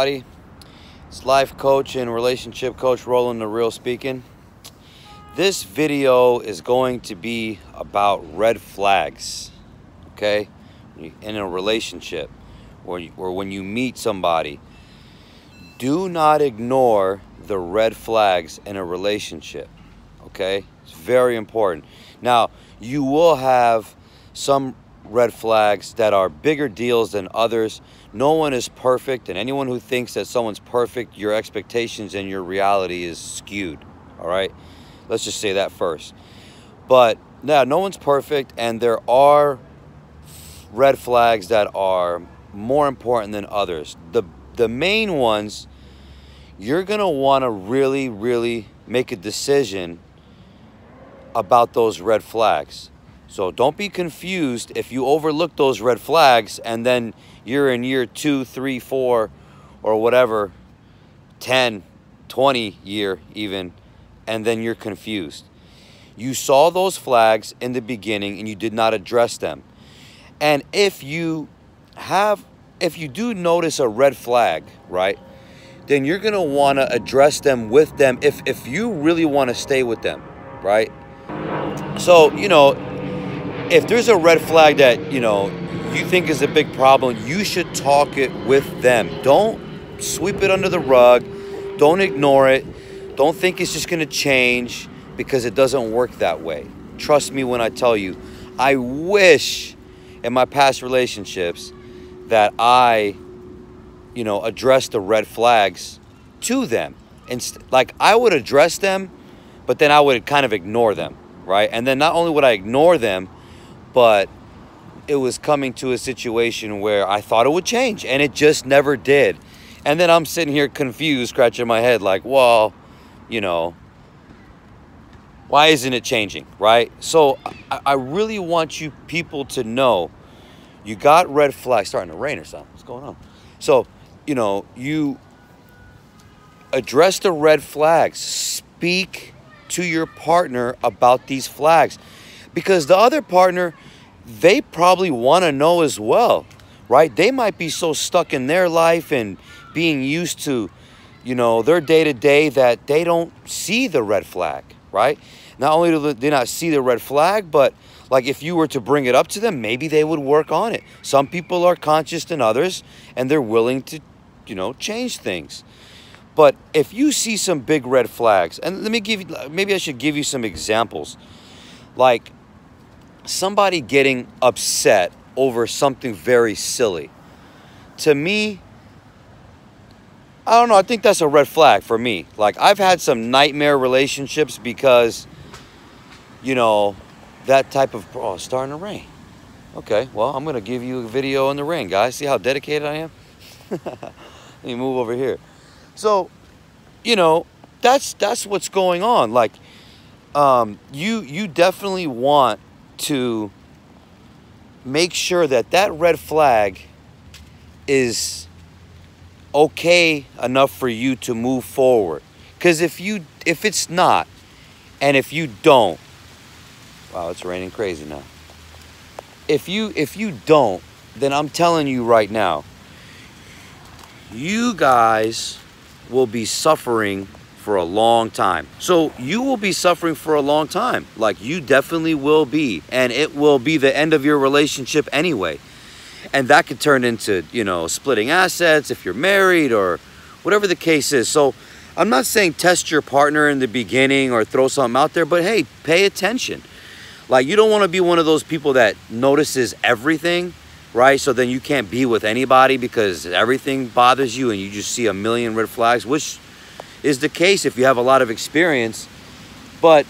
everybody. It's life coach and relationship coach Roland The Real speaking. This video is going to be about red flags, okay? In a relationship or when you meet somebody, do not ignore the red flags in a relationship, okay? It's very important. Now, you will have some red flags that are bigger deals than others. No one is perfect, and anyone who thinks that someone's perfect, your expectations and your reality is skewed, all right? Let's just say that first. But now, no one's perfect, and there are red flags that are more important than others. The main ones, you're gonna wanna really make a decision about those red flags. So don't be confused if you overlook those red flags and then you're in year 2, 3, 4, or whatever, 10, 20 year even, and then you're confused. You saw those flags in the beginning and you did not address them. And if you do notice a red flag, right, then you're gonna wanna address them with them if you really wanna stay with them, right? So, if there's a red flag that, you think is a big problem, you should talk it with them. Don't sweep it under the rug. Don't ignore it. Don't think it's just going to change, because it doesn't work that way. Trust me when I tell you, I wish in my past relationships that I, addressed the red flags to them. Like, I would address them, but then I would kind of ignore them, right? And then not only would I ignore them, but it was coming to a situation where I thought it would change, and it just never did. And then I'm sitting here confused, scratching my head like, well, why isn't it changing, right? So I really want you people to know, you got red flags. Starting to rain or something. What's going on? So, you address the red flags. Speak to your partner about these flags, because the other partner, they probably want to know as well, right? They might be so stuck in their life and being used to, their day-to-day that they don't see the red flag, right? Not only do they not see the red flag, but like if you were to bring it up to them, maybe they would work on it. Some people are conscious than others, and they're willing to, change things. But if you see some big red flags, and maybe I should give you some examples, like somebody getting upset over something very silly. To me, I don't know, I think that's a red flag for me. Like, I've had some nightmare relationships because, that type of, oh, it's starting to rain. Okay, well, I'm going to give you a video in the rain, guys. See how dedicated I am? Let me move over here. So, that's what's going on. Like, you definitely want to make sure that red flag is okay enough for you to move forward. Because if it's not, and if you don't, wow, it's raining crazy now. If you don't, then I'm telling you right now, you guys will be suffering for a long time. So you will be suffering for a long time. Like, you definitely will be. And it will be the end of your relationship anyway. And that could turn into, splitting assets if you're married or whatever the case is. So I'm not saying test your partner in the beginning or throw something out there, but hey, pay attention. Like, you don't want to be one of those people that notices everything, right? So then you can't be with anybody because everything bothers you and you just see a million red flags, which is the case if you have a lot of experience. But,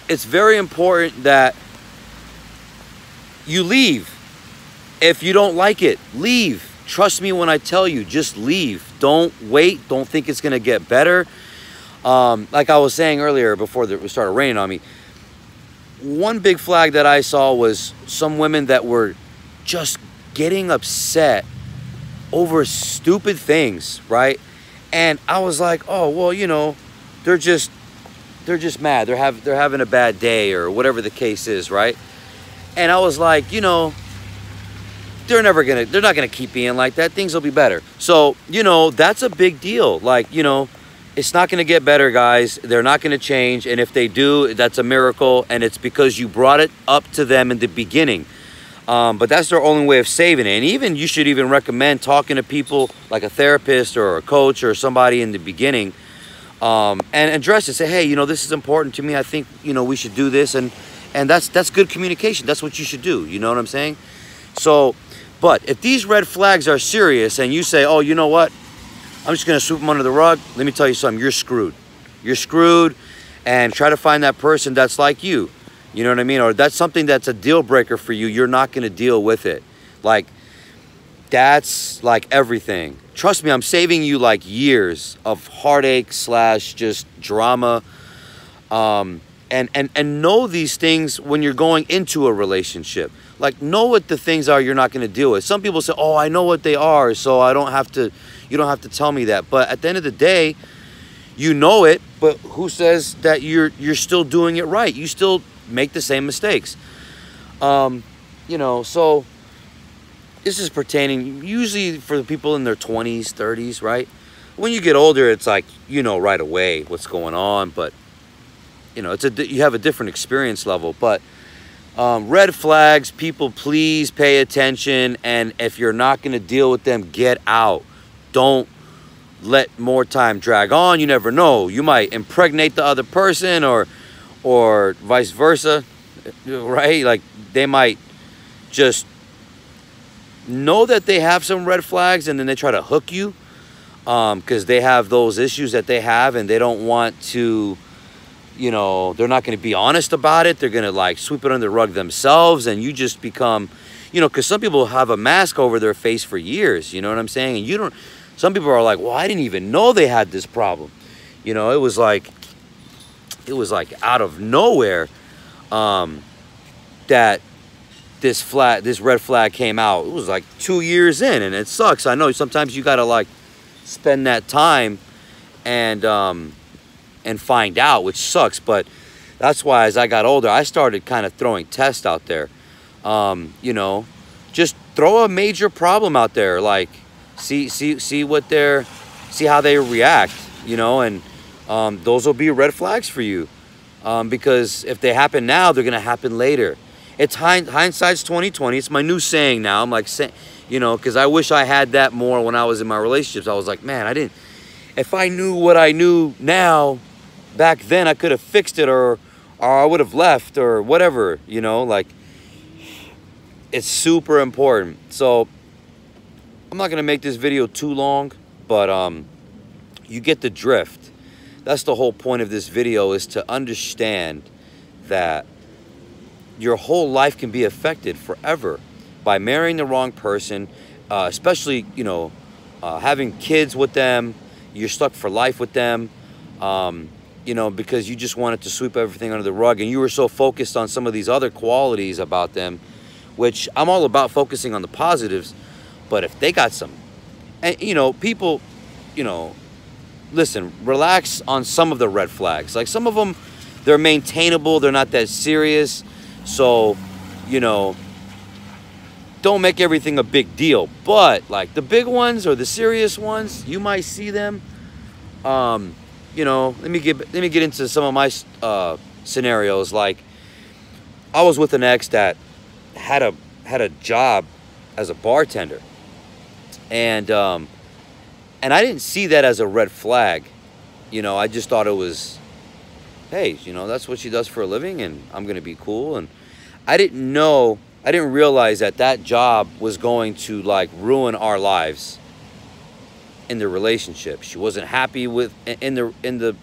it's very important that you leave. If you don't like it, leave. Trust me when I tell you, just leave. Don't wait. Don't think it's going to get better. Like I was saying earlier before it started raining on me, one big flag that I saw was some women that were just getting upset over stupid things, right? And I was like, oh, well, they're just mad. They're having a bad day or whatever the case is, right? And I was like, they're not gonna keep being like that. Things will be better. So, you know, that's a big deal. Like, you know, it's not gonna get better, guys. They're not gonna change. And if they do, that's a miracle. And it's because you brought it up to them in the beginning. But that's their only way of saving it. And even you should even recommend talking to people like a therapist or a coach or somebody in the beginning, and address it. Say, hey, you know, this is important to me. I think, you know, we should do this. And that's good communication. That's what you should do. You know what I'm saying? So, but if these red flags are serious and you say, oh, you know what? I'm just going to sweep them under the rug. Let me tell you something. You're screwed. You're screwed. And try to find that person that's like you. You know what I mean? Or that's something that's a deal breaker for you. You're not going to deal with it. Like, that's like everything. Trust me, I'm saving you like years of heartache / just drama. And know these things when you're going into a relationship. Like, know what the things are you're not going to deal with. Some people say, oh, I know what they are, so I don't have to, you don't have to tell me that. But at the end of the day, you know it, but who says that you're still doing it right? You still make the same mistakes. You know, so this is pertaining usually for the people in their 20s, 30s, right? When you get older, it's like, you know, right away what's going on, but you know, you have a different experience level. But red flags, people, please pay attention. And if you're not going to deal with them, get out. Don't let more time drag on. You never know. You might impregnate the other person or vice versa, right? Like, they might just know that they have some red flags and then they try to hook you because they have those issues that they have and they don't want to, you know, they're not going to be honest about it. They're going to like sweep it under the rug themselves, and you just become, you know, because some people have a mask over their face for years, you know what I'm saying? And you don't, some people are like, well, I didn't even know they had this problem. You know, it was like out of nowhere that this red flag came out. It was like 2 years in, and it sucks. I know sometimes you got to like spend that time and find out, which sucks. But that's why as I got older, I started kind of throwing tests out there. You know, just throw a major problem out there, like see how they react, you know, and those will be red flags for you. Because if they happen now, they're gonna happen later. It's hindsight's 20/20. It's my new saying now. I'm like saying, you know, because I wish I had that more when I was in my relationships. I was like, man, if I knew what I knew now, back then, I could have fixed it, or I would have left, or whatever, you know. Like, it's super important. So I'm not gonna make this video too long, but you get the drift. That's the whole point of this video, is to understand that your whole life can be affected forever by marrying the wrong person, especially, you know, having kids with them. You're stuck for life with them, you know, because you just wanted to sweep everything under the rug, and you were so focused on some of these other qualities about them, which I'm all about focusing on the positives. But if they got some, and, you know, people, you know, listen, relax on some of the red flags. Like, some of them, they're maintainable. They're not that serious. So, you know, don't make everything a big deal. But like the big ones or the serious ones, you might see them. You know, let me get into some of my scenarios. Like, I was with an ex that had a job as a bartender, and I didn't see that as a red flag. You know, I just thought it was, hey, you know, that's what she does for a living, and I'm gonna be cool. And I didn't realize that job was going to like ruin our lives in the relationship. She wasn't happy with in the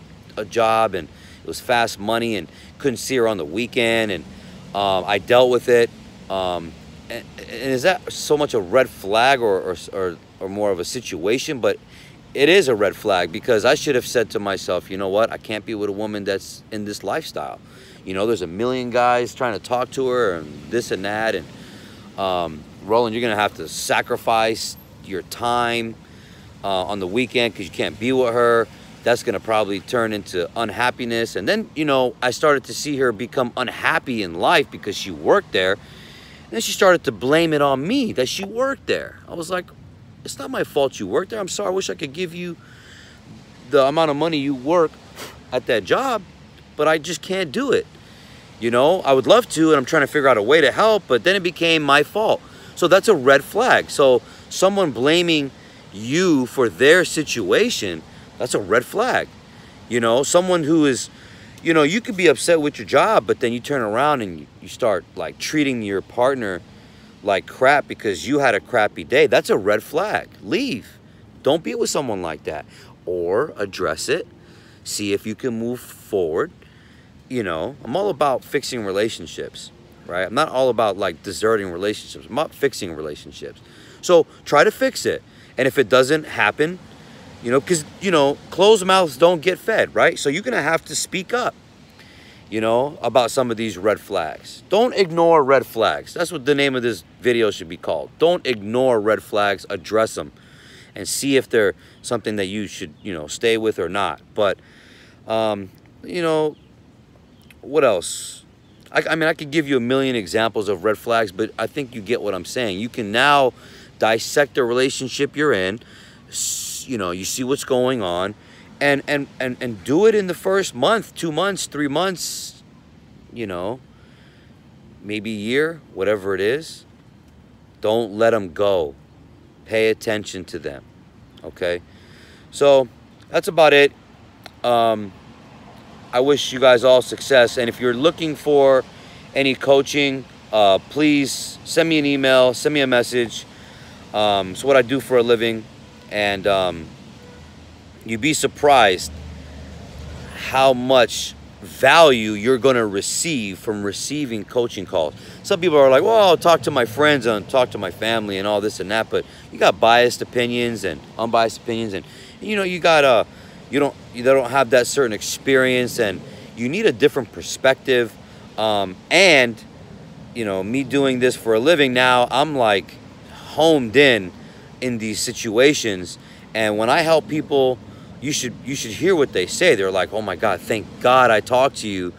job, and it was fast money, and couldn't see her on the weekend. And I dealt with it. And is that so much a red flag or more of a situation? But it is a red flag, because I should have said to myself, you know what, I can't be with a woman that's in this lifestyle. You know, there's a million guys trying to talk to her and this and that. And Roland, you're going to have to sacrifice your time on the weekend because you can't be with her. That's going to probably turn into unhappiness. And then, you know, I started to see her become unhappy in life because she worked there. then she started to blame it on me that she worked there. I was like, it's not my fault you worked there. I'm sorry. I wish I could give you the amount of money you work at that job, but I just can't do it. You know, I would love to, and I'm trying to figure out a way to help, but then it became my fault. So that's a red flag. So someone blaming you for their situation, that's a red flag. You know, someone who is, you know, you could be upset with your job, but then you turn around and you start like treating your partner like crap because you had a crappy day. That's a red flag. Leave. Don't be with someone like that. Or address it. See if you can move forward. You know, I'm all about fixing relationships, right? I'm not all about like deserting relationships. I'm about fixing relationships. So try to fix it. And if it doesn't happen, you know, because, you know, closed mouths don't get fed, right? So you're going to have to speak up, you know, about some of these red flags. Don't ignore red flags. That's what the name of this video should be called. Don't ignore red flags. Address them and see if they're something that you should, you know, stay with or not. But, you know, what else? I mean, I could give you a million examples of red flags, but I think you get what I'm saying. You can now dissect the relationship you're in. You know, you see what's going on, and do it in the first month, 2 months, 3 months, you know, maybe a year, whatever it is. Don't let them go. Pay attention to them. Okay? So that's about it. I wish you guys all success. And if you're looking for any coaching, please send me an email, send me a message. It's what I do for a living. And you'd be surprised how much value you're going to receive from receiving coaching calls. Some people are like, well, I'll talk to my friends and talk to my family and all this and that. But you got biased opinions and unbiased opinions. And you know, you got you don't have that certain experience, and you need a different perspective. And you know, me doing this for a living now, I'm like homed in these situations, and when I help people, you should hear what they say. They're like, oh my God, thank God I talked to you,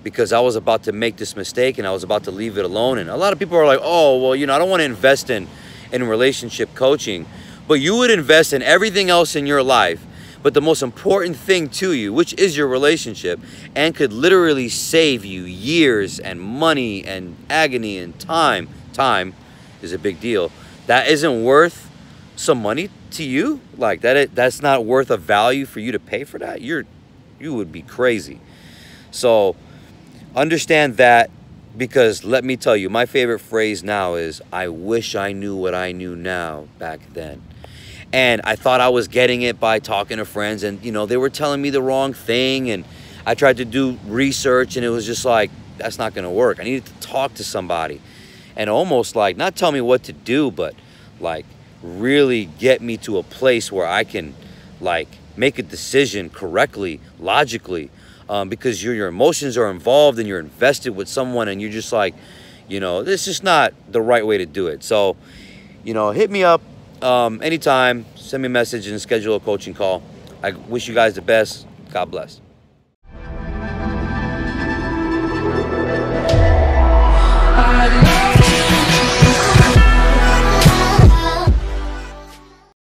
because I was about to make this mistake and I was about to leave it alone. And a lot of people are like, oh, well, you know, I don't want to invest in relationship coaching, but you would invest in everything else in your life. But the most important thing to you, which is your relationship, and could literally save you years and money and agony and time. Time is a big deal. That isn't worth some money to you. Like that's not worth a value for you to pay for that. You would be crazy. So understand that, because let me tell you, my favorite phrase now is, I wish I knew what I knew now back then. And I thought I was getting it by talking to friends, and you know, they were telling me the wrong thing, and I tried to do research, and it was just like, that's not gonna work. I needed to talk to somebody and almost like not tell me what to do, but like really get me to a place where I can like make a decision correctly, logically, because your emotions are involved and you're invested with someone, and you're just like, you know, this is not the right way to do it. So, you know, hit me up anytime, send me a message and schedule a coaching call. I wish you guys the best. God bless.